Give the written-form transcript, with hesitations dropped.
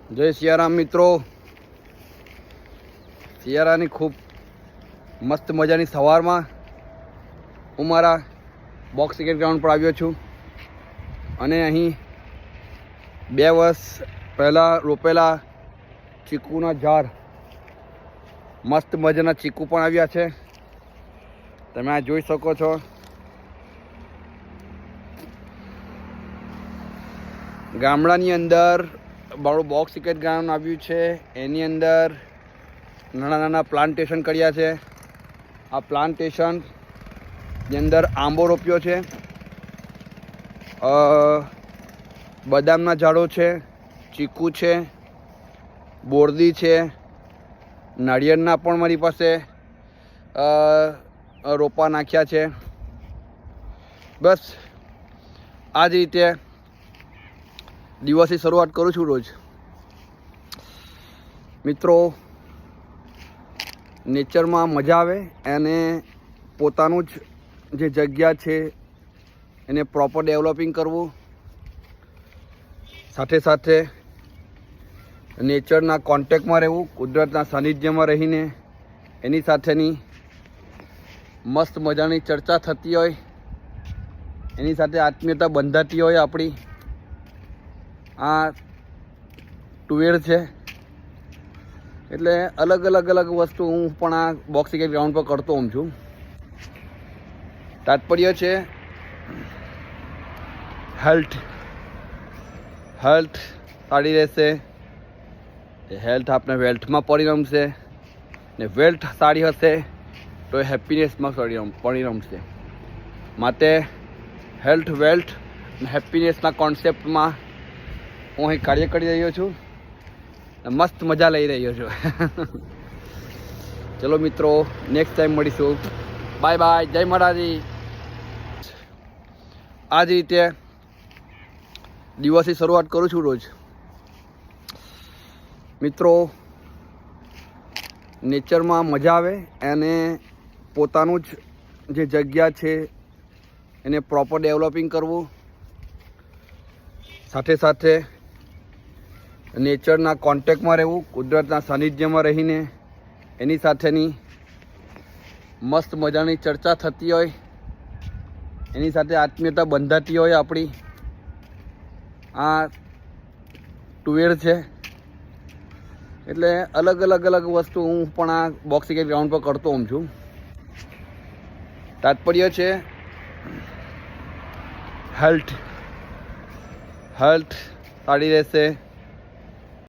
जय सियाराम मित्रों। सियारानी खूब मस्त मजानी सवार में हूँ मारा बॉक्स क्रिकेट ग्राउंड पर आव्यो छूं अने अहीं 2 वर्ष पहला रोपेला चीकूना झाड़ मस्त मजाना चीकू पण आव्या छे। तमे आ जोई शको छो। गामडानी अंदर बड़ो बॉक्स क्रिकेट ग्राउंड आव्युं छे। एनी अंदर नाना नाना प्लांटेशन कर्या छे। आ प्लांटेशन ની અંદર આંબો રોપ્યો છે, બદામના ઝાડો છે, ચીકુ છે, બોરડી છે, નાળિયેરના પણ મારી પાસે રોપા નાખ્યા છે। બસ આ જ રીતે દિવસની શરૂઆત કરું છું રોજ। મિત્રો, નેચરમાં મજા આવે અને પોતાનું જ જે જગ્યા છે એને પ્રોપર ડેવલપિંગ કરવું, સાથે સાથે નેચરના કોન્ટેક્ટમાં રહેવું, કુદરતના સાનિધ્યમાં રહીને એની સાથેની મસ્ત મજાની ચર્ચા થતી હોય, એની સાથે આત્મીયતા બંધાતી હોય આપણી। આ ટુવેર છે એટલે અલગ અલગ વસ્તુ હું પણ આ બોક્સ ક્રિકેટ ગ્રાઉન્ડ પર કરતો હોઉં છું। तात्पर्य है हेल्थ सारी रहेशे। हेल्थ आपने वेल्थ में परिणमशे ने वेल्थ सारी हशे तो हेप्पीनेस में परिणमशे। माटे हेल्थ वेल्थ हेप्पीनेसना कॉन्सेप्ट में हूँ अहीं कार्य करी रह्यो छूं, मस्त मजा लई रह्यो छुं। चलो मित्रों, नेक्स्ट टाइम मळीशुं। बाय बाय, जय महाराजी। आ ज रीते दिवसनी शरूआत करूँ छूं रोज। मित्रों, नेचर में मजा आवे अने पोतानुं ज जे जग्या छे एने प्रॉपर डेवलपिंग करवुं, साथे साथे नेचरना कॉन्टेक्ट में रहेवुं, कुदरतना सानिध्यमां रहीने एनी साथेनी मस्त मजानी चर्चा थती होय, एनी साथे आत्मीयता बंधाती होय आपणी। आ टुवेर छे એટલે अलग अलग वस्तु हूँ पण आ बॉक्स क्रिकेट ग्राउंड पर करतो होऊं छुं। तात्पर्य है हेल्थ सारी रहेशे।